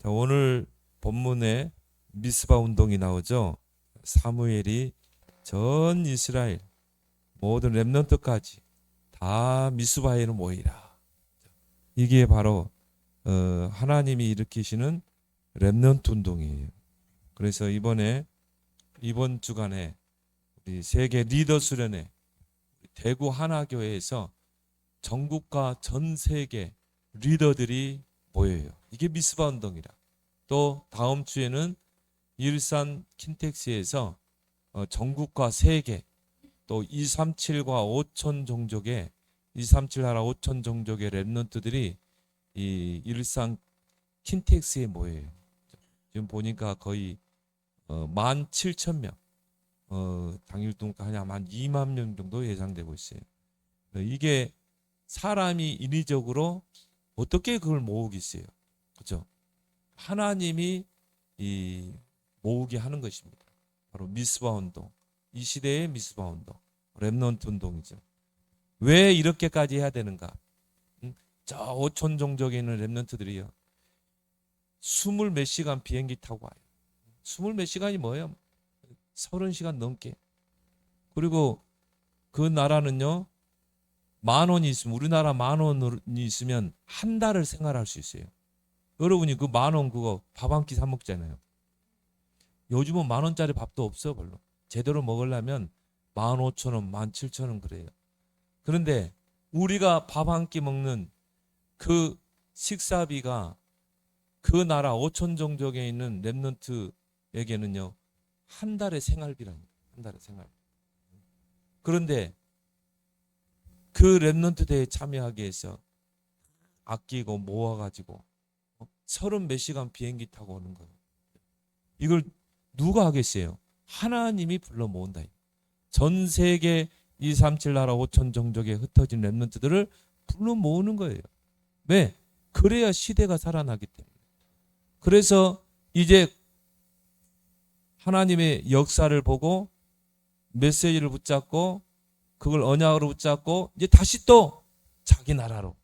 자, 오늘 본문에 미스바 운동이 나오죠. 사무엘이 전 이스라엘 모든 렘넌트까지 다 미스바에는 모이라. 이게 바로 하나님이 일으키시는 렘넌트 운동이에요. 그래서 이번 주간에 우리 세계 리더 수련회 대구 하나교회에서 전국과 전 세계 리더들이 모여요. 이게 미스바 운동이라. 또 다음 주에는 일산 킨텍스에서 전국과 세계 또 237과 5천 종족의 237 나라 5천 종족의 렘넌트들이 이 일산 킨텍스에 모여요. 지금 보니까 거의 17,000명, 당일 동안 한 2만 명 정도 예상되고 있어요. 이게 사람이 인위적으로 어떻게 그걸 모으겠어요? 그렇죠? 하나님이 모으게 하는 것입니다. 바로 미스바 운동. 이 시대의 미스바 운동. 렘넌트 운동이죠. 왜 이렇게까지 해야 되는가? 저 5천 종족에 있는 렘넌트들이요. 20몇 시간 비행기 타고 와요. 20몇 시간이 뭐예요? 30시간 넘게. 그리고 그 나라는요. 10,000원이 있으면 우리나라 10,000원이 있으면 한 달을 생활할 수 있어요. 여러분이 그 10,000원 그거 밥 한 끼 사 먹잖아요. 요즘은 10,000원짜리 밥도 없어 별로. 제대로 먹으려면 15,000원, 17,000원 그래요. 그런데 우리가 밥 한 끼 먹는 그 식사비가 그 나라 5천 종족에 있는 렘넌트에게는요 한 달의 생활비랍니다. 한 달의 생활비. 그런데 그 렘넌트 대회에 참여하기 위해서 아끼고 모아가지고 30몇 시간 비행기 타고 오는 거예요. 이걸 누가 하겠어요? 하나님이 불러 모은다. 전 세계 237 나라 5천 종족에 흩어진 렘넌트들을 불러 모으는 거예요. 왜? 그래야 시대가 살아나기 때문에. 그래서 이제 하나님의 역사를 보고 메시지를 붙잡고 그걸 언약으로 붙잡고 이제 다시 또 자기 나라로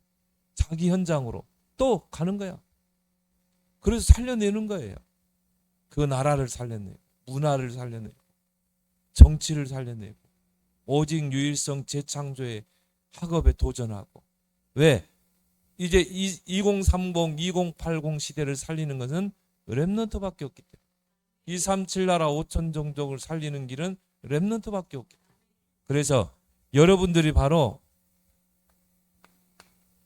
자기 현장으로 또 가는 거야. 그래서 살려내는 거예요. 그 나라를 살려내고 문화를 살려내고 정치를 살려내고 오직 유일성 재창조의 학업에 도전하고. 왜? 이제 2030, 2080 시대를 살리는 것은 렘넌트밖에 없기 때문에. 237 나라 5천 종족을 살리는 길은 렘넌트밖에 없기 때문에. 그래서 여러분들이 바로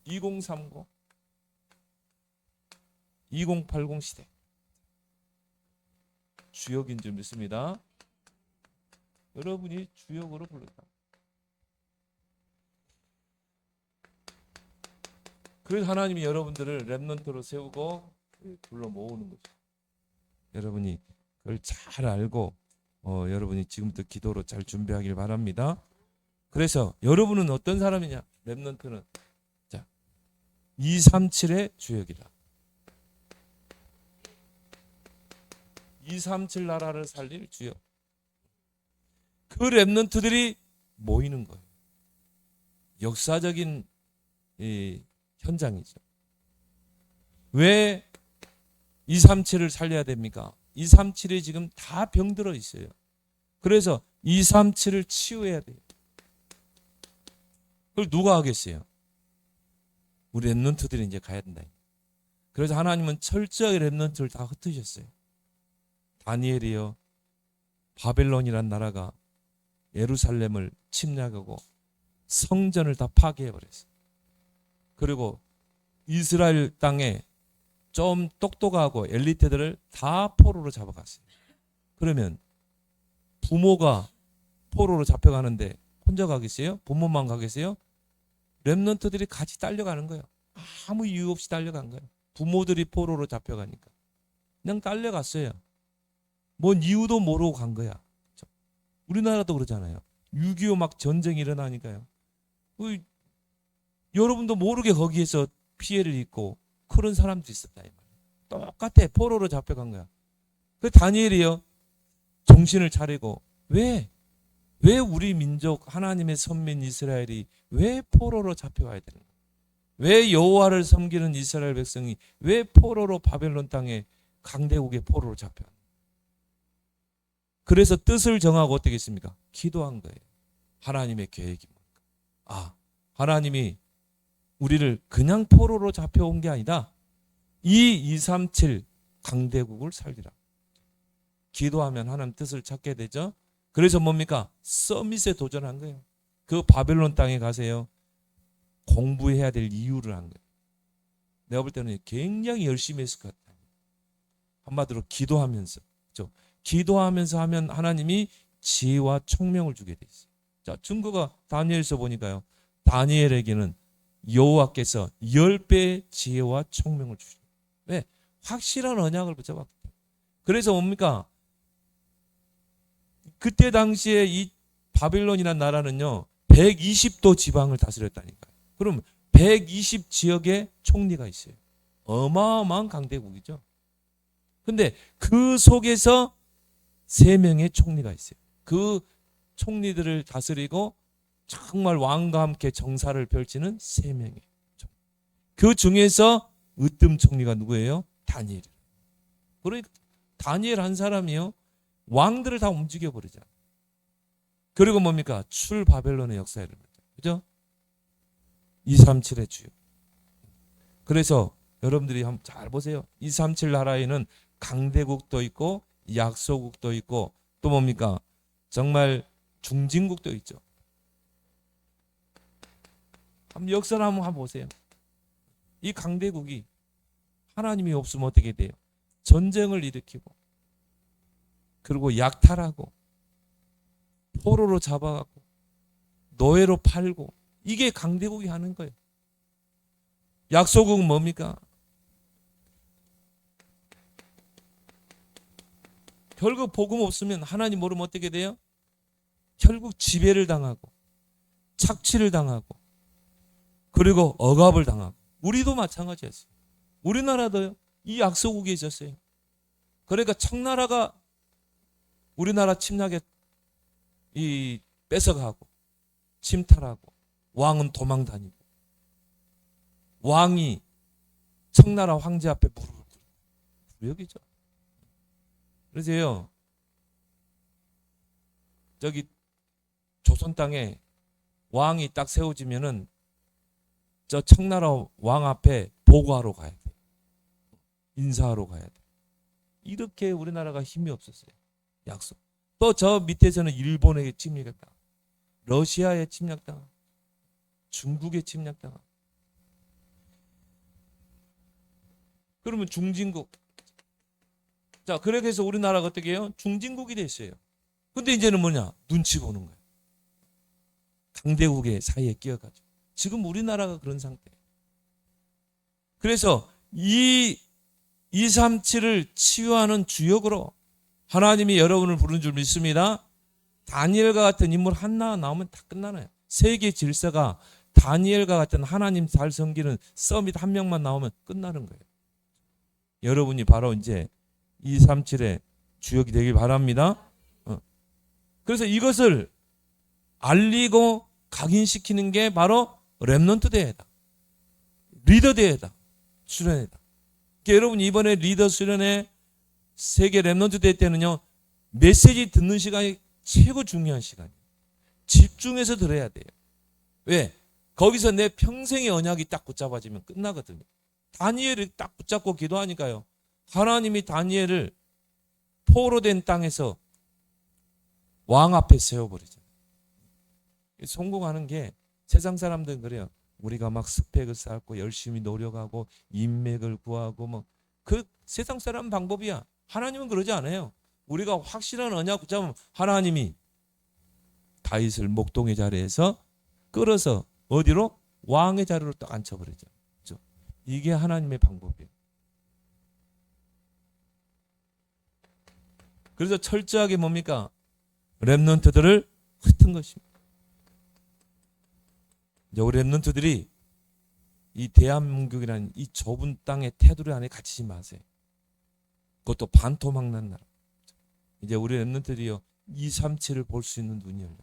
2030, 2080 시대 주역인 줄 믿습니다. 여러분이 주역으로 불렀다. 그래서 하나님이 여러분들을 렘넌트로 세우고 불러 모으는 거죠. 여러분이 그걸 잘 알고 여러분이 지금부터 기도로 잘 준비하길 바랍니다. 그래서 여러분은 어떤 사람이냐? 렘넌트는 자 237의 주역이다. 237 나라를 살릴 주역. 그 렘넌트들이 모이는 거예요. 역사적인 현장이죠. 왜 237을 살려야 됩니까? 237이 지금 다 병들어 있어요. 그래서 237을 치유해야 돼요. 그걸 누가 하겠어요? 우리 렘넌트들이 이제 가야 된다. 그래서 하나님은 철저하게 렘넌트를 다 흩으셨어요. 다니엘이요. 바벨론이란 나라가 예루살렘을 침략하고 성전을 다 파괴해버렸어요. 그리고 이스라엘 땅에 좀 똑똑하고 엘리트들을 다 포로로 잡아갔어요. 그러면 부모가 포로로 잡혀가는데 혼자 가겠어요? 부모만 가겠어요? 렘넌트들이 같이 딸려가는 거예요. 아무 이유 없이 딸려간 거예요. 부모들이 포로로 잡혀가니까 그냥 딸려갔어요. 뭔 이유도 모르고 간 거야. 우리나라도 그러잖아요. 6.25 막 전쟁이 일어나니까요. 여러분도 모르게 거기에서 피해를 입고 그런 사람도 있었다. 똑같아. 포로로 잡혀간 거야. 그 다니엘이요. 정신을 차리고 왜 우리 민족 하나님의 선민 이스라엘이 왜 포로로 잡혀가야 되는 거야? 왜 여호와를 섬기는 이스라엘 백성이 왜 포로로 바벨론 땅에 강대국의 포로로 잡혀? 그래서 뜻을 정하고 어떻게 했습니까? 기도한 거예요. 하나님의 계획이 뭡니까? 아, 하나님이 우리를 그냥 포로로 잡혀온 게 아니다. 이 237 강대국을 살리라. 기도하면 하나님 뜻을 찾게 되죠. 그래서 뭡니까? 서밋에 도전한 거예요. 그 바벨론 땅에 가세요. 공부해야 될 이유를 한 거예요. 내가 볼 때는 굉장히 열심히 했을 것 같아요. 한마디로 기도하면서. 그렇죠? 기도하면서 하면 하나님이 지혜와 총명을 주게 돼 있어요. 자, 증거가 다니엘서 보니까요. 다니엘에게는 여호와께서 10배의 지혜와 총명을 주시죠. 왜? 확실한 언약을 붙잡았기 때문에. 그래서 뭡니까? 그때 당시에 이 바빌론이라는 나라는요. 120도 지방을 다스렸다니까요. 그럼 120 지역의 총리가 있어요. 어마어마한 강대국이죠. 근데 그 속에서 3명의 총리가 있어요. 그 총리들을 다스리고 정말 왕과 함께 정사를 펼치는 3명이에요. 그 중에서 으뜸 총리가 누구예요? 다니엘. 그러니까 다니엘 한 사람이요. 왕들을 다 움직여버리잖아요. 그리고 뭡니까? 출 바벨론의 역사를. 그죠? 237의 주요. 그래서 여러분들이 한번 잘 보세요. 237 나라에는 강대국도 있고 약소국도 있고 또 뭡니까? 정말 중진국도 있죠. 한번 역사를 한번 보세요. 이 강대국이 하나님이 없으면 어떻게 돼요? 전쟁을 일으키고 그리고 약탈하고 포로로 잡아가고 노예로 팔고 이게 강대국이 하는 거예요. 약소국은 뭡니까? 결국 복음 없으면 하나님 모르면 어떻게 돼요? 결국 지배를 당하고 착취를 당하고 그리고 억압을 당하고 우리도 마찬가지였어요. 우리나라도요. 이 약소국에 있었어요. 그러니까 청나라가 우리나라 침략에 뺏어가고 침탈하고 왕은 도망 다니고 왕이 청나라 황제 앞에 무릎을 꿇고 불효이죠. 그래서요. 저기 조선 땅에 왕이 딱 세워지면은 저 청나라 왕 앞에 보고하러 가야 돼. 인사하러 가야 돼. 이렇게 우리나라가 힘이 없었어요. 약속. 또 저 밑에서는 일본에게 침략당하고 러시아에 침략당하고 중국에 침략당하고 그러면 중진국. 자, 그렇게 해서 우리나라가 어떻게 해요? 중진국이 됐어요. 근데 이제는 뭐냐? 눈치 보는 거예요. 강대국의 사이에 끼어가지고. 지금 우리나라가 그런 상태예요. 그래서 이 237을 치유하는 주역으로 하나님이 여러분을 부른 줄 믿습니다. 다니엘과 같은 인물 하나 나오면 다 끝나나요. 세계 질서가 다니엘과 같은 하나님 잘 섬기는 서밋 한 명만 나오면 끝나는 거예요. 여러분이 바로 이제 237의 주역이 되길 바랍니다. 그래서 이것을 알리고 각인시키는 게 바로 렘넌트 대회다. 리더 대회다. 수련회다. 그러니까 여러분 이번에 리더 수련회 세계 렘넌트 대회 때는요. 메시지 듣는 시간이 최고 중요한 시간이에요. 집중해서 들어야 돼요. 왜? 거기서 내 평생의 언약이 딱 붙잡아지면 끝나거든요. 다니엘을 딱 붙잡고 기도하니까요. 하나님이 다니엘을 포로된 땅에서 왕 앞에 세워버리잖아요. 성공하는 게 세상 사람들은 그래요. 우리가 막 스펙을 쌓고 열심히 노력하고 인맥을 구하고 뭐 그 세상 사람 방법이야. 하나님은 그러지 않아요. 우리가 확실한 언약 붙잡으면 하나님이 다윗을 목동의 자리에서 끌어서 어디로? 왕의 자리로 딱 앉혀버리죠. 그렇죠? 이게 하나님의 방법이에요. 그래서 철저하게 뭡니까? 렘넌트들을 흩은 것입니다. 이제 우리 렘넌트들이 이 대한민국이라는 이 좁은 땅의 테두리 안에 갇히지 마세요. 그것도 반토막난 나라. 이제 우리 렘넌트들이요 237을 볼 수 있는 눈이 열려.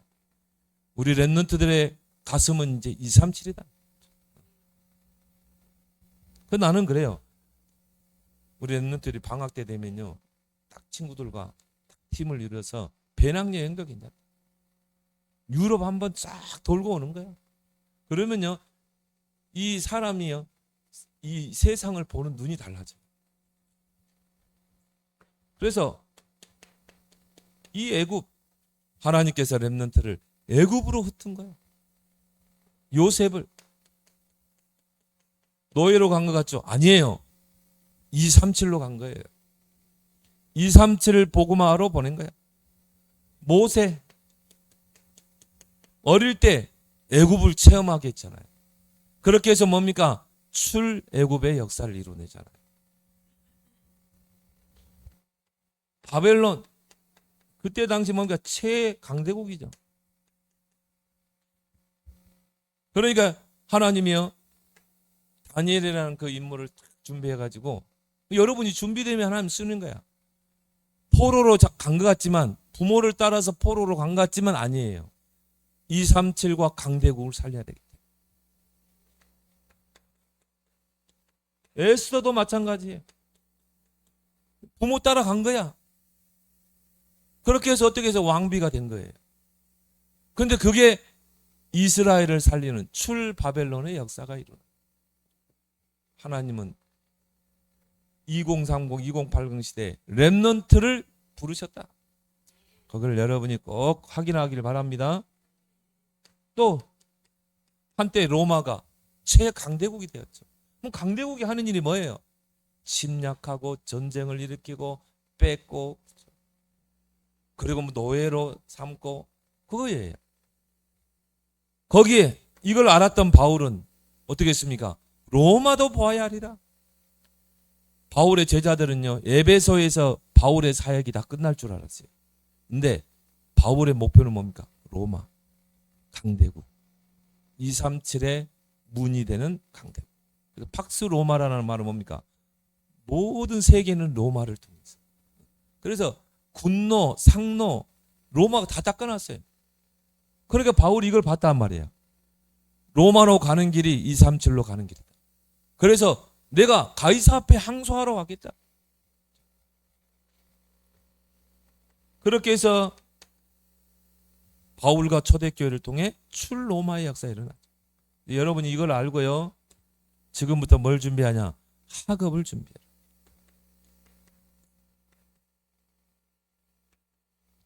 우리 렘넌트들의 가슴은 이제 237이다. 그 나는 그래요. 우리 랩런트들이 방학 때 되면요, 딱 친구들과 딱 팀을 이뤄서 배낭여행 가긴다. 유럽 한번 쫙 돌고 오는 거예요. 그러면요, 이 사람이요, 이 세상을 보는 눈이 달라져요. 그래서 이 애굽, 하나님께서 렘넌트를 애굽으로 흩은 거예요. 요셉을 노예로 간 것 같죠? 아니에요. 237로 간 거예요. 237을 복음화로 보낸 거예요. 모세 어릴 때 애굽을 체험하게 했잖아요. 그렇게 해서 뭡니까? 출애굽의 역사를 이루어내잖아요. 바벨론, 그때 당시 뭡니까? 최강대국이죠. 그러니까 하나님이요, 다니엘이라는 그 인물을 준비해가지고, 여러분이 준비되면 하나님 쓰는 거야. 포로로 간 것 같지만, 부모를 따라서 포로로 간 것 같지만 아니에요. 237과 강대국을 살려야 되겠다. 에스더도 마찬가지예요. 부모 따라 간 거야. 그렇게 해서 어떻게 해서 왕비가 된 거예요. 그런데 그게 이스라엘을 살리는 출 바벨론의 역사가 일어나. 하나님은 2030, 2080 시대에 렘넌트를 부르셨다. 그걸 여러분이 꼭 확인하기를 바랍니다. 또 한때 로마가 최강대국이 되었죠. 그럼 강대국이 하는 일이 뭐예요? 침략하고 전쟁을 일으키고 뺏고, 그리고 뭐 노예로 삼고, 그거예요. 거기에 이걸 알았던 바울은 어떻게 했습니까? 로마도 보아야 하리라. 바울의 제자들은요, 에베소에서 바울의 사역이 다 끝날 줄 알았어요. 근데 바울의 목표는 뭡니까? 로마, 강대국. 237의 문이 되는 강대국. 그래서 팍스 로마라는 말은 뭡니까? 모든 세계는 로마를 통해서. 그래서 군노, 상노, 로마가 다 닦아놨어요. 그러니까 바울이 이걸 봤단 말이에요. 로마로 가는 길이 237로 가는 길이다. 그래서 내가 가이사 앞에 항소하러 가겠다. 그렇게 해서 바울과 초대교회를 통해 출로마의 역사가 일어났죠. 여러분이 이걸 알고요, 지금부터 뭘 준비하냐? 학업을 준비해라.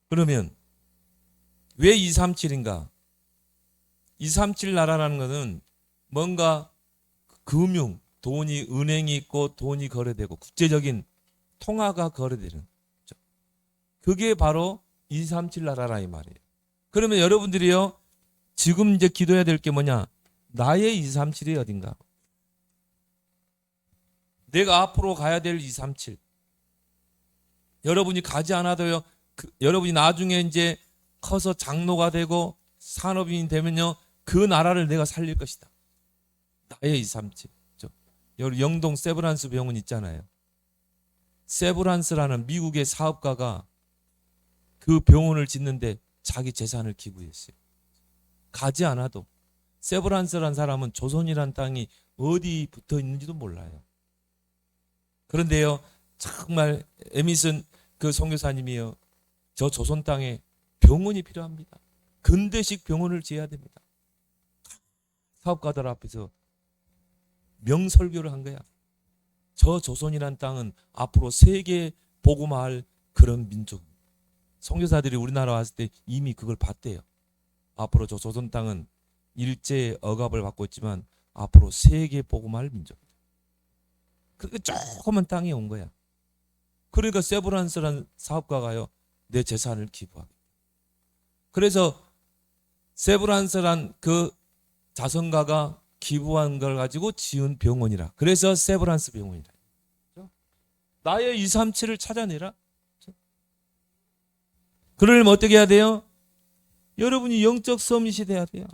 그러면 왜 237인가? 237 나라라는 것은 뭔가 금융, 돈이, 은행이 있고 돈이 거래되고 국제적인 통화가 거래되는, 그게 바로 237 나라라 이 말이에요. 그러면 여러분들이요, 지금 이제 기도해야 될 게 뭐냐? 나의 237이 어딘가? 내가 앞으로 가야 될 237. 여러분이 가지 않아도요, 여러분이 나중에 이제 커서 장로가 되고 산업인이 되면요, 그 나라를 내가 살릴 것이다. 나의 237. 여기 영동 세브란스 병원 있잖아요. 세브란스라는 미국의 사업가가 그 병원을 짓는데 자기 재산을 기부했어요. 가지 않아도. 세브란스라는 사람은 조선이라는 땅이 어디 붙어 있는지도 몰라요. 그런데요, 정말 에미슨 그 선교사님이요, 저 조선 땅에 병원이 필요합니다. 근대식 병원을 지어야 됩니다. 사업가들 앞에서 명설교를 한 거야. 저 조선이란 땅은 앞으로 세계 복음화할 그런 민족. 선교사들이 우리나라 왔을 때 이미 그걸 봤대요. 앞으로 저 조선 땅은 일제 억압을 받고 있지만 앞으로 세계 복음화할 민족. 그렇게 조그만 땅에 온 거야. 그러니까 세브란스라는 사업가가요, 내 재산을 기부하겠다. 그래서 세브란스란 그 자선가가 기부한 걸 가지고 지은 병원이라. 그래서 세브란스 병원이라. 나의 237을 찾아내라. 그러려면 어떻게 해야 돼요? 여러분이 영적 서밋이 돼야 돼요.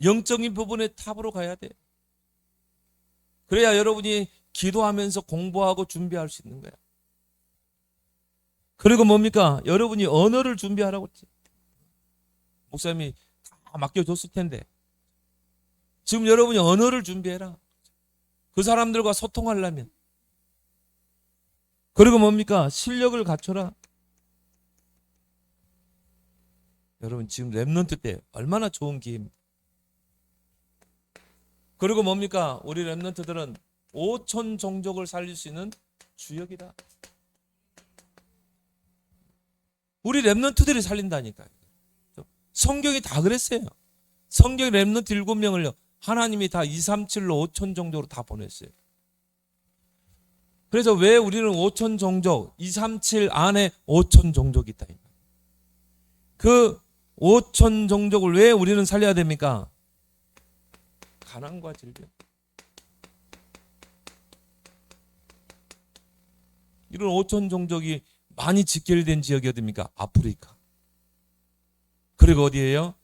영적인 부분의 탑으로 가야 돼. 그래야 여러분이 기도하면서 공부하고 준비할 수 있는 거야. 그리고 뭡니까? 여러분이 언어를 준비하라고 했지. 목사님이 다 맡겨줬을 텐데 지금 여러분이 언어를 준비해라. 그 사람들과 소통하려면. 그리고 뭡니까? 실력을 갖춰라. 여러분 지금 렘넌트 때 얼마나 좋은 기회입니까? 그리고 뭡니까? 우리 렘넌트들은 5천 종족을 살릴 수 있는 주역이다. 우리 렘넌트들이 살린다니까요. 성경이 다 그랬어요. 성경 렘넌트 7명을요. 하나님이 다 237로 5천 종족으로 다 보냈어요. 그래서 왜 우리는 5천 종족, 237 안에 5천 종족이 있다. 그 5천 종족을 왜 우리는 살려야 됩니까? 가난과 질병. 이런 5천 종족이 많이 직결된 지역이 어디입니까? 아프리카. 그리고 어디예요?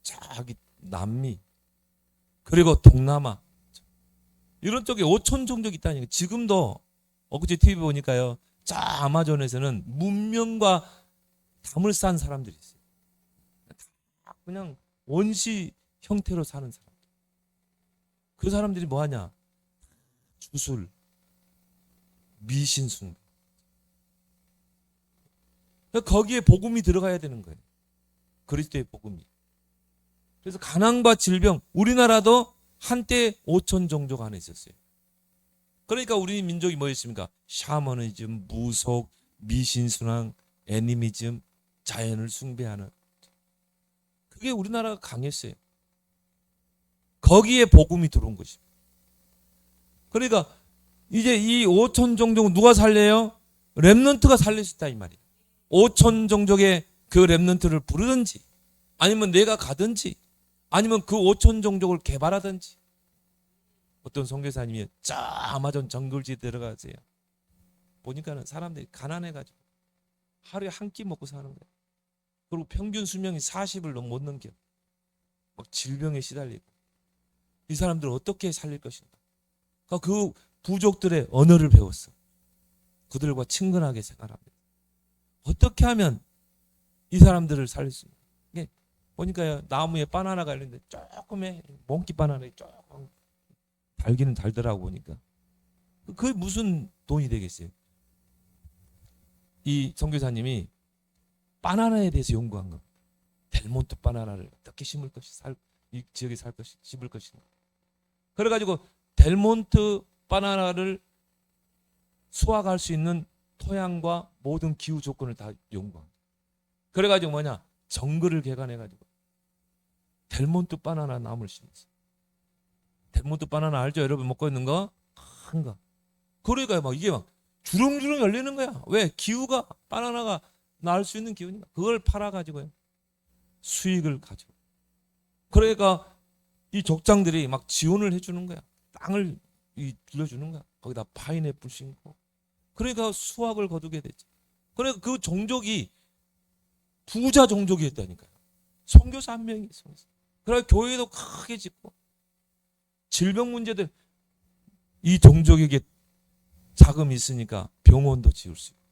저기 남미. 그리고 동남아. 이런 쪽에 5천 종족이 있다니까. 지금도 엊그제 TV 보니까요. 저 아마존에서는 문명과 담을 쌓은 사람들이 있어요. 다 그냥 원시 형태로 사는 사람. 그 사람들이 뭐 하냐? 주술, 미신숭배. 거기에 복음이 들어가야 되는 거예요. 그리스도의 복음이. 그래서 가난과 질병, 우리나라도 한때 5천 종족 안에 있었어요. 그러니까 우리 민족이 뭐였습니까? 샤머니즘, 무속, 미신순환, 애니미즘, 자연을 숭배하는. 그게 우리나라가 강했어요. 거기에 복음이 들어온 것입니다. 그러니까 이제 이 5천 종족은 누가 살려요? 렘넌트가 살릴 수 있다 이 말이에요. 5천 종족의 그 렘넌트를 부르든지 아니면 내가 가든지 아니면 그 5천 종족을 개발하든지. 어떤 선교사님이 저 아마존 정글지에 들어가세요. 보니까는 사람들이 가난해가지고 하루에 한 끼 먹고 사는 거예요. 그리고 평균 수명이 40을 못 넘겨. 막 질병에 시달리고. 이 사람들을 어떻게 살릴 것인가. 그 부족들의 언어를 배웠어. 그들과 친근하게 생활합니다. 어떻게 하면 이 사람들을 살릴 수 있나. 보니까요, 나무에 바나나가 있는데 조금의 몽키 바나나에 조금 달기는 달더라고 보니까. 그게 무슨 돈이 되겠어요? 이 선교사님이 바나나에 대해서 연구한 겁니다. 델몬트 바나나를 어떻게 심을 것이 이 지역에 살 것이 심을 것인가. 그래가지고 델몬트 바나나를 수확할 수 있는 토양과 모든 기후 조건을 다 연구한. 그래가지고 뭐냐? 정글을 개간해가지고 델몬트 바나나 나무를 심었어요. 델몬트 바나나 알죠? 여러분 먹고 있는 거? 큰 거. 그러니까 막 이게 막 주렁주렁 열리는 거야. 왜? 기후가 바나나가 날 수 있는 기후니까. 그걸 팔아가지고요. 수익을 가지고. 그러니까 이 족장들이 막 지원을 해주는 거야. 땅을 빌려주는 거야. 거기다 파인애플 심고. 그러니까 수확을 거두게 되지. 그러니까 그 종족이 부자 종족이었다니까요. 선교사 한 명이 있어요. 그래 교회도 크게 짓고 질병 문제들 이 종족에게 자금이 있으니까 병원도 지을 수 있고.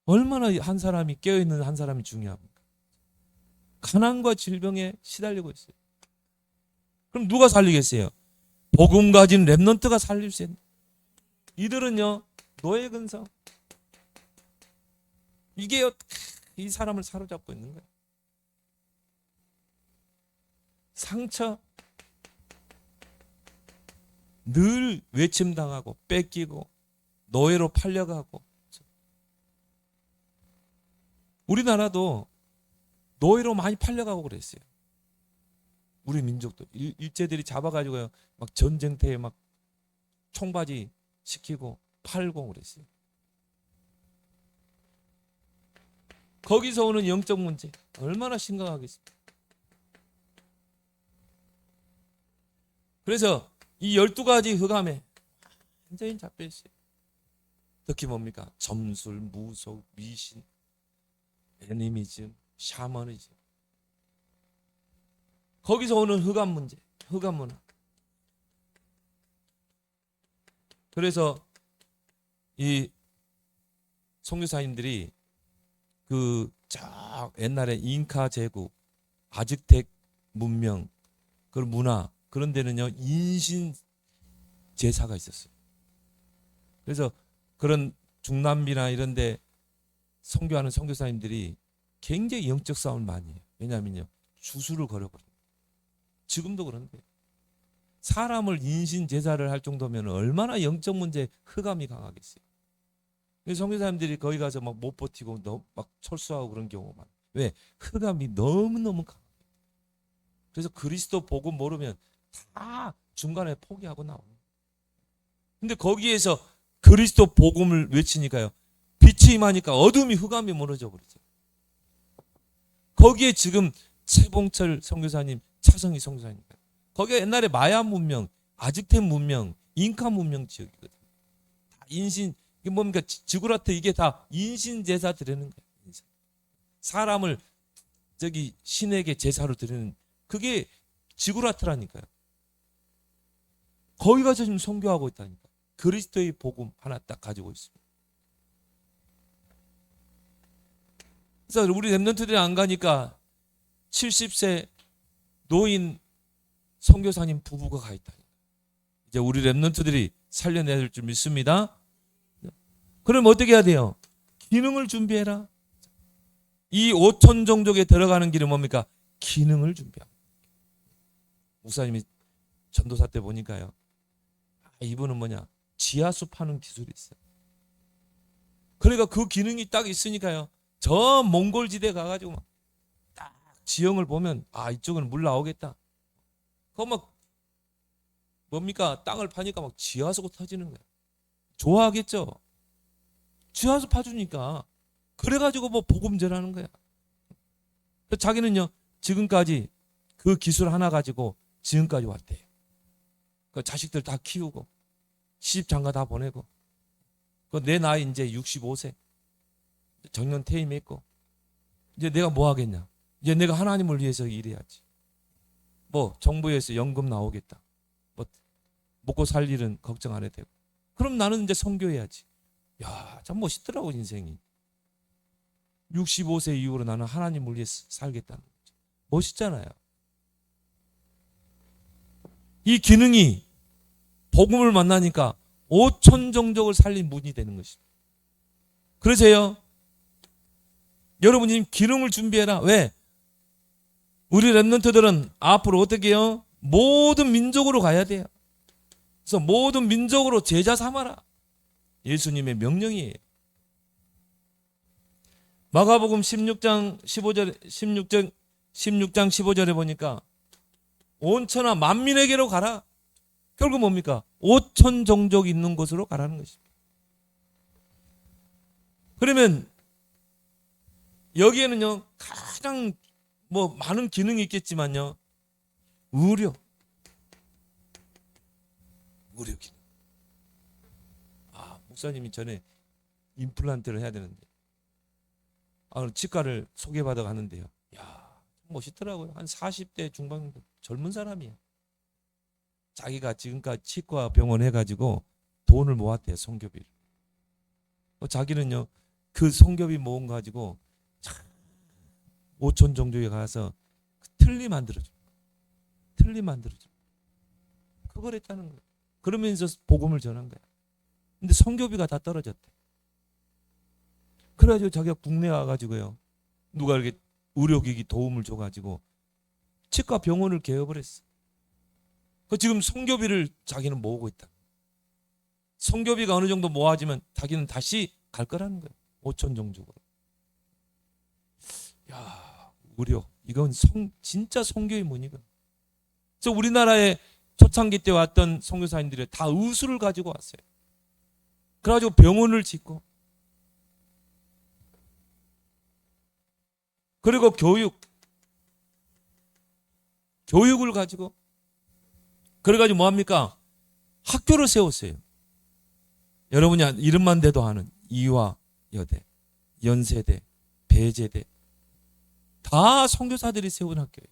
얼마나 한 사람이 깨어있는 한 사람이 중요합니까? 가난과 질병에 시달리고 있어요. 그럼 누가 살리겠어요? 복음 가진 렘넌트가 살릴 수 있는. 이들은요 노예 근성. 이게 이 사람을 사로잡고 있는 거예요. 상처, 늘 외침당하고 뺏기고 노예로 팔려가고. 우리나라도 노예로 많이 팔려가고 그랬어요. 우리 민족도 일제들이 잡아가지고요 막 전쟁터에 막 총바지 시키고 팔고 그랬어요. 거기서 오는 영적 문제 얼마나 심각하겠습니까? 그래서 이 12가지 흑암에 완전히 잡혀있어요. 특히 뭡니까? 점술, 무속, 미신, 애니미즘, 샤머니즘. 거기서 오는 흑암 문제, 흑암 문화. 그래서 이 선교사님들이 그 저 옛날에 잉카 제국, 아즈텍 문명, 그리고 문화, 그런 데는요 인신 제사가 있었어요. 그래서 그런 중남미나 이런 데 선교하는 선교사님들이 굉장히 영적 싸움을 많이 해요. 왜냐하면요 주술을 걸어버려요. 지금도 그런데 사람을 인신 제사를 할 정도면 얼마나 영적 문제에 흑암이 강하겠어요. 그래서 선교사님들이 거기 가서 막 못 버티고 막 철수하고 그런 경우가 많아요. 왜? 흑암이 너무너무 강해요. 그래서 그리스도 복음 모르면 다 중간에 포기하고 나오는 거예요. 근데 거기에서 그리스도 복음을 외치니까요 빛이 임하니까 어둠이 흑암이 무너져 버리죠. 거기에 지금 최봉철 선교사님, 차성희 선교사님, 거기가 옛날에 마야 문명, 아즈텍 문명, 잉카 문명 지역이거든요. 다 인신, 이게 뭡니까? 지구라트 이게 다 인신 제사 드리는 거예요. 사람을 저기 신에게 제사로 드리는 그게 지구라트라니까요. 거기 가서 지금 선교하고 있다니까. 그리스도의 복음 하나 딱 가지고 있습니다. 그래서 우리 랩런트들이 안 가니까 70세 노인 선교사님 부부가 가 있다. 이제 우리 랩런트들이 살려내야 될 줄 믿습니다. 그럼 어떻게 해야 돼요? 기능을 준비해라. 이 5천 종족에 들어가는 길은 뭡니까? 기능을 준비합니다. 목사님이 전도사 때 보니까요. 이분은 뭐냐? 지하수 파는 기술이 있어요. 그러니까 그 기능이 딱 있으니까요. 저 몽골 지대 가가지고 막 딱 지형을 보면 이쪽은 물 나오겠다. 그거 막 뭡니까? 땅을 파니까 막 지하수가 터지는 거야. 좋아하겠죠? 지하수 파주니까. 그래가지고 뭐 복음 전하는 거야. 자기는요 지금까지 그 기술 하나 가지고 지금까지 왔대요. 그 자식들 다 키우고 시집 장가 다 보내고 내 나이 이제 65세 정년 퇴임했고 이제 내가 뭐 하겠냐. 이제 내가 하나님을 위해서 일해야지. 뭐 정부에서 연금 나오겠다. 뭐 먹고 살 일은 걱정 안 해도 되고. 그럼 나는 이제 선교해야지. 야, 참 멋있더라고 인생이. 65세 이후로 나는 하나님을 위해서 살겠다는 거죠. 멋있잖아요. 이 기능이 복음을 만나니까 5천 종족을 살린 분이 되는 것입니다. 그러세요? 여러분이 기능을 준비해라. 왜? 우리 랩런트들은 앞으로 어떻게 해요? 모든 민족으로 가야 돼요. 그래서 모든 민족으로 제자 삼아라. 예수님의 명령이에요. 마가복음 16장 15절에 보니까 온 천하 만민에게로 가라. 결국 뭡니까? 5천 종족이 있는 곳으로 가라는 것입니다. 그러면 여기에는요 가장 뭐 많은 기능이 있겠지만요 의료 기능. 목사님이 전에 임플란트를 해야 되는데 치과를 소개받아 가는데요. 야, 멋있더라고요. 한 40대 중반 젊은 사람이야. 자기가 지금까지 치과 병원 해가지고 돈을 모았대요. 선교비를. 자기는요 그 선교비 모은 가지고 5천 종족에 가서 틀니 만들어줘. 틀니 만들어줘. 그걸 했다는 거예요. 그러면서 복음을 전한 거야. 근데 선교비가 다 떨어졌대. 그래가지고 자기가 국내 와가지고요. 누가 이렇게 의료기기 도움을 줘가지고 치과 병원을 개업을 했어. 지금 선교비를 자기는 모으고 있다. 선교비가 어느 정도 모아지면 자기는 다시 갈 거라는 거예요. 5천 종족으로. 야, 의료. 이건 진짜 선교의 문이거든. 그래서 우리나라에 초창기 때 왔던 선교사님들이 다 의술을 가지고 왔어요. 그래가지고 병원을 짓고 그리고 교육을 가지고 그래가지고 뭐합니까? 학교를 세웠어요. 여러분이 이름만 대도 아는 이화여대, 연세대, 배제대 다 선교사들이 세운 학교예요.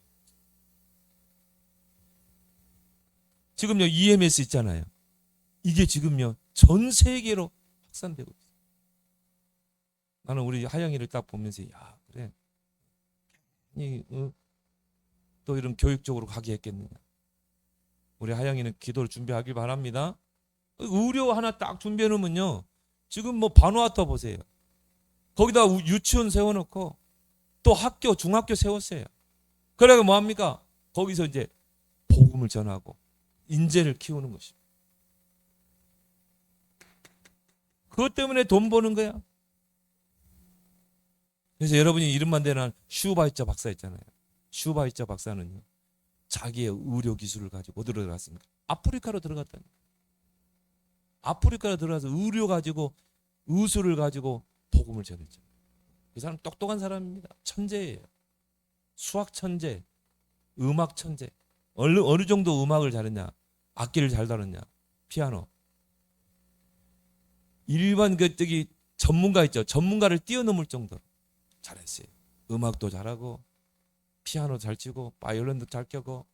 지금요 EMS 있잖아요. 이게 지금요 전 세계로 확산되고 있어요. 나는 우리 하영이를 딱 보면서 야 그래 또 이런 교육적으로 가게 했겠느냐. 우리 하영이는 기도를 준비하길 바랍니다. 의료 하나 딱 준비해 놓으면요, 지금 뭐 바누아투 보세요. 거기다 유치원 세워놓고 또 학교, 중학교 세웠어요. 그래가 뭐합니까? 거기서 이제 복음을 전하고 인재를 키우는 것입니다. 그것 때문에 돈 버는 거야. 그래서 여러분이 이름만 대는 슈바이처 박사 있잖아요. 슈바이처 박사는요, 자기의 의료 기술을 가지고 어디로 들어갔습니까? 아프리카로 들어갔다니. 아프리카로 들어가서 의료 가지고, 의술을 가지고 복음을 전했죠. 그 사람 똑똑한 사람입니다. 천재예요. 수학 천재, 음악 천재. 어느 정도 음악을 잘했냐? 악기를 잘 다뤘냐? 피아노. 일반 전문가 있죠. 전문가를 뛰어넘을 정도로 잘했어요. 음악도 잘하고, 피아노 잘 치고, 바이올린도 잘 켜고,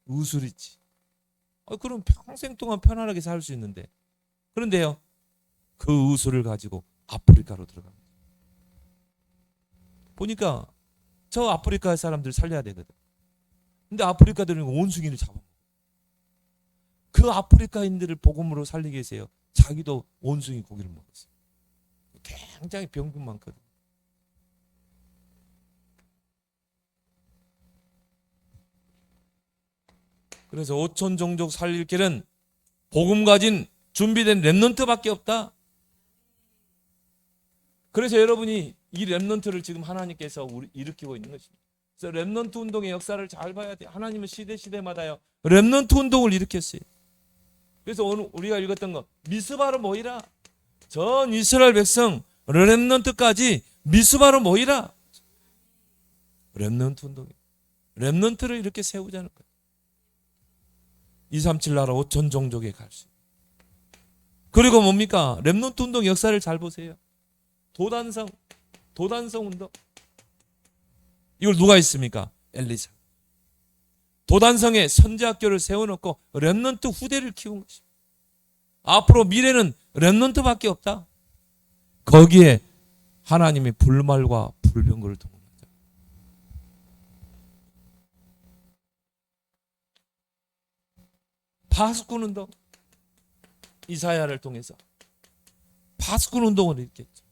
의술 있지. 그럼 평생 동안 편안하게 살 수 있는데. 그런데요, 그 의술을 가지고 아프리카로 들어갑니다. 보니까 저 아프리카 사람들 살려야 되거든. 근데 아프리카들은 원숭이를 잡아먹어. 그 아프리카인들을 복음으로 살리기 위해서요, 자기도 원숭이 고기를 먹었어요. 굉장히 병균 많거든. 그래서 5천 종족 살릴 길은 복음 가진 준비된 렘넌트밖에 없다. 그래서 여러분이 이 렘넌트를 지금 하나님께서 일으키고 있는 것입니다. 그래서 렘넌트 운동의 역사를 잘 봐야 돼. 하나님은 시대마다요, 렘넌트 운동을 일으켰어요. 그래서 오늘 우리가 읽었던 거, 미스바로 모이라. 전 이스라엘 백성 렘넌트까지 미스바로 모이라. 렘넌트 운동이에요. 렘넌트를 이렇게 세우자는 거예요. 237 나라 5천 종족에 갈 수. 그리고 뭡니까? 렘넌트 운동 역사를 잘 보세요. 도단성 운동. 이걸 누가 했습니까? 엘리사. 도단성에 선지학교를 세워놓고 렘넌트 후대를 키운 것입니다. 앞으로 미래는 렘넌트밖에 없다. 거기에 하나님의 불말과 불병거를 동원하자. 파수꾼 운동. 이사야를 통해서 파수꾼 운동을 일으켰죠.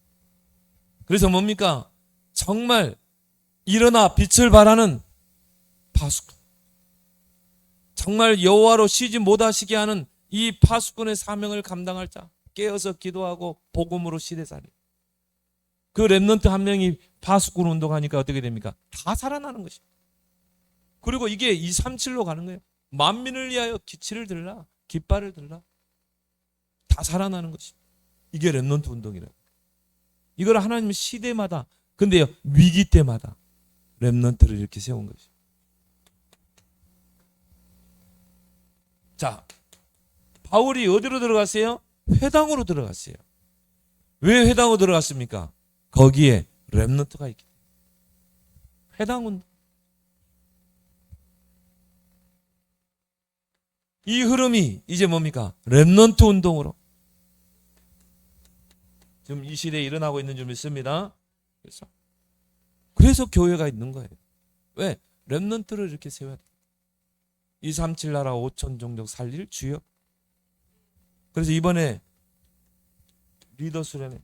그래서 뭡니까? 정말 일어나 빛을 발하는 파수꾼. 정말 여호와로 쉬지 못하시게 하는 이 파수꾼의 사명을 감당할 자. 깨어서 기도하고 복음으로 시대살이. 그 렘넌트 한 명이 파수꾼 운동하니까 어떻게 됩니까? 다 살아나는 것입니다. 그리고 이게 237로 가는 거예요. 만민을 위하여 기치를 들라, 깃발을 들라. 다 살아나는 것입니다. 이게 렘넌트 운동이라고. 이걸 하나님은 시대마다, 근데요, 위기 때마다 렘넌트를 이렇게 세운 것이죠. 자, 바울이 어디로 들어갔어요? 회당으로 들어갔어요. 왜 회당으로 들어갔습니까? 거기에 렘넌트가 있기 때문에. 회당은 이 흐름이 이제 뭡니까? 렘넌트 운동으로 지금 이 시대에 일어나고 있는 줄 믿습니다. 그래서 교회가 있는 거예요. 왜? 렘넌트를 이렇게 세워야 돼. 237 나라 5천 종족 살릴 주역. 그래서 이번에 리더 수련회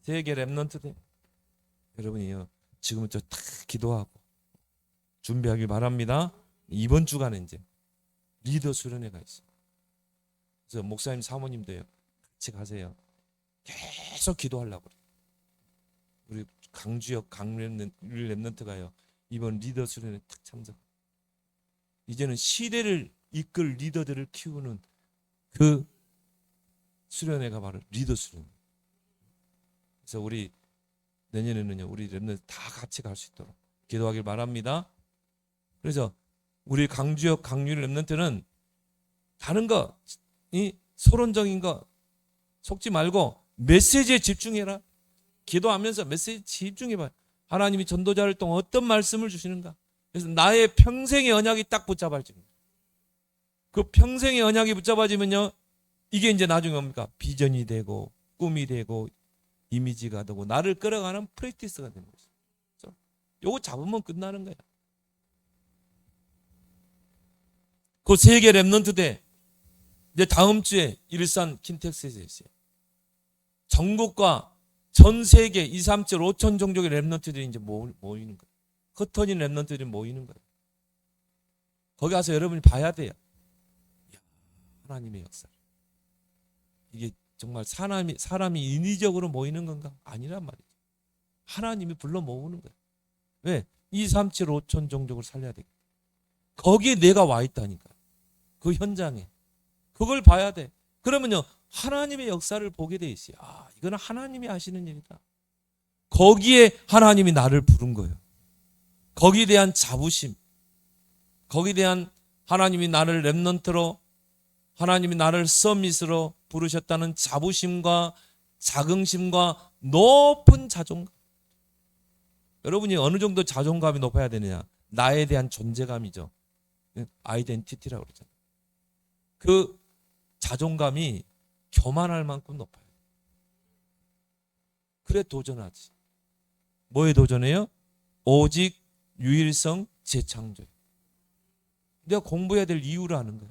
세계 렘넌트 대 여러분이요, 지금부터 다 기도하고 준비하길 바랍니다. 이번 주간에 이제 리더 수련회가 있어요. 그래서 목사님 사모님도요, 같이 가세요. 계속 기도하려고 그래요. 우리 강주역 렘넌트가요, 이번 리더 수련회 탁 참석. 이제는 시대를 이끌 리더들을 키우는 그 수련회가 바로 리더 수련회. 그래서 우리 내년에는요, 우리 렘넌트 다 같이 갈 수 있도록 기도하길 바랍니다. 그래서 우리 강주역 강유 렘넌트는 다른 거, 이 서론적인 거 속지 말고 메시지에 집중해라. 기도하면서 메시지 집중해봐. 하나님이 전도자 활동 어떤 말씀을 주시는가. 그래서 나의 평생의 언약이 딱 붙잡아집니다. 그 평생의 언약이 붙잡아지면요, 이게 이제 나중에 뭡니까? 비전이 되고 꿈이 되고 이미지가 되고 나를 끌어가는 프랙티스가 되는 거죠. 요거 잡으면 끝나는 거야. 그 세계 렘넌트 대 이제 다음 주에 일산 킨텍스에서 있어요. 전국과 전 세계 2, 3천, 5천 종족의 렘넌트들이 이제 모이는 거예요. 흩어진 렘넌트들이 모이는 거예요. 거기 가서 여러분이 봐야 돼요. 하나님의 역사. 이게 정말 사람이 인위적으로 모이는 건가? 아니란 말이죠. 하나님이 불러 모으는 거예요. 왜? 2, 3, 7, 5천 종족을 살려야 돼. 거기에 내가 와 있다니까. 그 현장에. 그걸 봐야 돼. 그러면요, 하나님의 역사를 보게 돼 있어요. 아, 이거는 하나님이 하시는 일이다. 거기에 하나님이 나를 부른 거예요. 거기에 대한 자부심, 거기에 대한 하나님이 나를 렘넌트로, 하나님이 나를 서밋으로 부르셨다는 자부심과 자긍심과 높은 자존감. 여러분이 어느 정도 자존감이 높아야 되느냐? 나에 대한 존재감이죠. 아이덴티티라고 그러잖아요. 그 자존감이 교만할 만큼 높아요. 그래 도전하지. 뭐에 도전해요? 오직 유일성 재창조에. 내가 공부해야 될 이유를 아는 거야.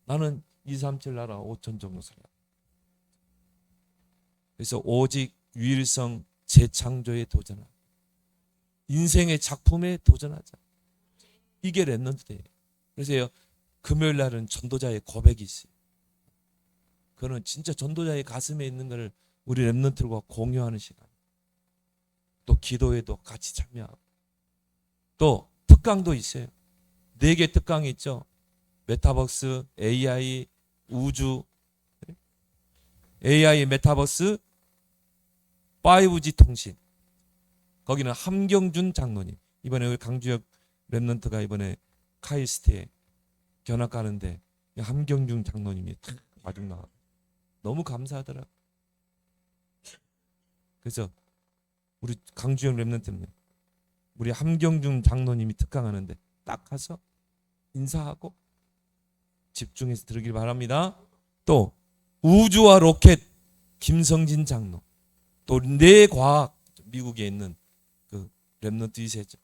나는 2, 3, 7 나라 5천 정도 살아. 그래서 오직 유일성 재창조에 도전하자. 인생의 작품에 도전하자. 이게 렘넌트예요. 그래서 금요일 날은 전도자의 고백이 있어요. 그거는 진짜 전도자의 가슴에 있는 것을 우리 렘넌트들과 공유하는 시간. 또 기도에도 같이 참여하고. 또 특강도 있어요. 4개 특강이 있죠. 메타버스, AI, 우주, AI, 메타버스, 5G 통신. 거기는 함경준 장로님. 이번에 우리 강주역 렘넌트가 이번에 카이스트에 견학 가는데 함경준 장로님이 탁 마중 나와. 너무 감사하더라. 그래서 우리 강주역 렘넌트는 우리 함경준 장로님이 특강하는데 딱 가서 인사하고 집중해서 들으길 바랍니다. 또 우주와 로켓 김성진 장로, 또 뇌과학 미국에 있는 그 렘넌트 2세죠.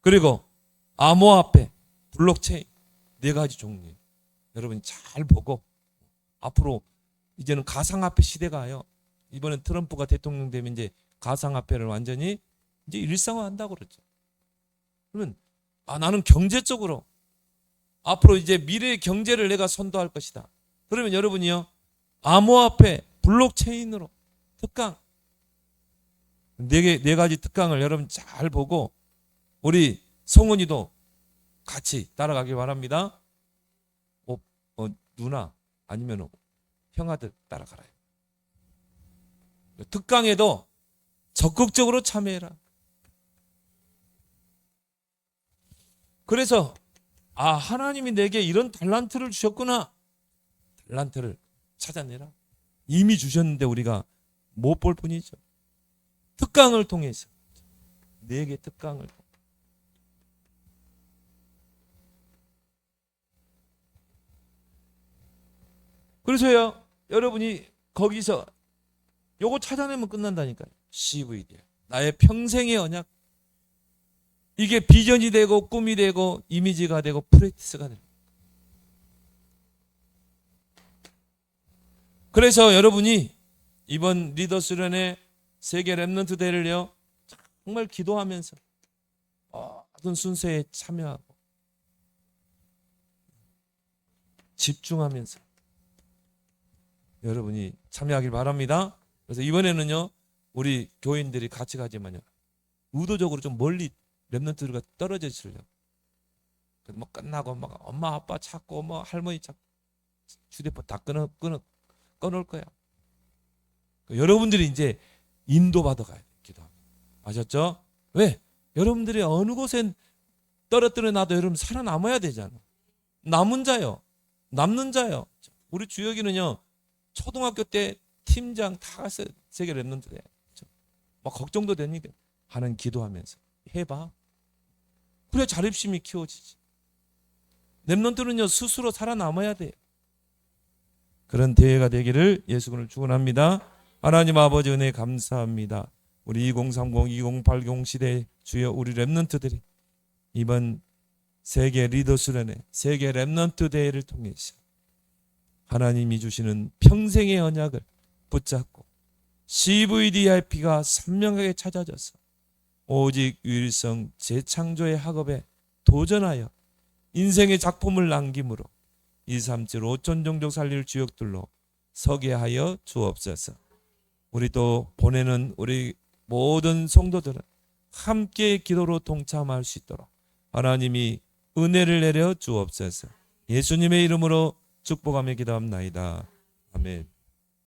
그리고 암호화폐, 블록체인 4가지 종류. 여러분 잘 보고 앞으로 이제는 가상화폐 시대가요. 이번엔 트럼프가 대통령 되면 이제 가상화폐를 완전히 이제 일상화한다고 그러죠. 그러면 나는 경제적으로 앞으로 이제 미래의 경제를 내가 선도할 것이다. 그러면 여러분이요, 암호화폐, 블록체인으로 특강 4가지 특강을 여러분 잘 보고 우리 성훈이도 같이 따라가길 바랍니다. 누나 아니면 형아들 따라가라. 특강에도 적극적으로 참여해라. 그래서 하나님이 내게 이런 달란트를 주셨구나. 달란트를 찾아내라. 이미 주셨는데 우리가 못 볼 뿐이죠. 특강을 통해서 4개 특강을. 그래서요, 여러분이 거기서 요거 찾아내면 끝난다니까요. CVD. 나의 평생의 언약. 이게 비전이 되고 꿈이 되고 이미지가 되고 프랙티스가 됩니다. 그래서 여러분이 이번 리더스련의 세계 렘넌트 대회를요, 정말 기도하면서 모든 순서에 참여하고 집중하면서 여러분이 참여하길 바랍니다. 그래서 이번에는요, 우리 교인들이 같이 가지만요, 의도적으로 좀 멀리 렘넌트들과 떨어져 있으려고. 그래서 뭐 끝나고 막 엄마 아빠 찾고 뭐 할머니 찾고 휴대폰 다 꺼놓을 거야. 여러분들이 이제 인도받아 가야 돼. 기도하면. 아셨죠? 왜? 여러분들이 어느 곳에 떨어뜨려 놔도 여러분 살아남아야 되잖아. 남은 자요. 남는 자요. 우리 주역이는요, 초등학교 때 팀장 다 갔어요. 세계 렘넌트 대. 막 걱정도 되니까 하는 기도하면서 해봐. 그래 자립심이 키워지지. 렘넌트는요, 스스로 살아남아야 돼요. 그런 대회가 되기를 예수님을 축원합니다. 하나님 아버지 은혜 감사합니다. 우리 2030, 2080 시대 주여 우리 렘넌트들이 이번 세계 리더스련의 세계 렘넌트 대회를 통해서 하나님이 주시는 평생의 언약을 붙잡고 CVDIP가 선명하게 찾아져서 오직 유일성 재창조의 학업에 도전하여 인생의 작품을 남김으로 2, 3, 7, 5천 종족 살릴 주역들로 서게 하여 주옵소서. 우리 또 보내는 우리 모든 성도들은 함께 기도로 동참할 수 있도록 하나님이 은혜를 내려 주옵소서. 예수님의 이름으로 축복하며 기도합나이다. 아멘.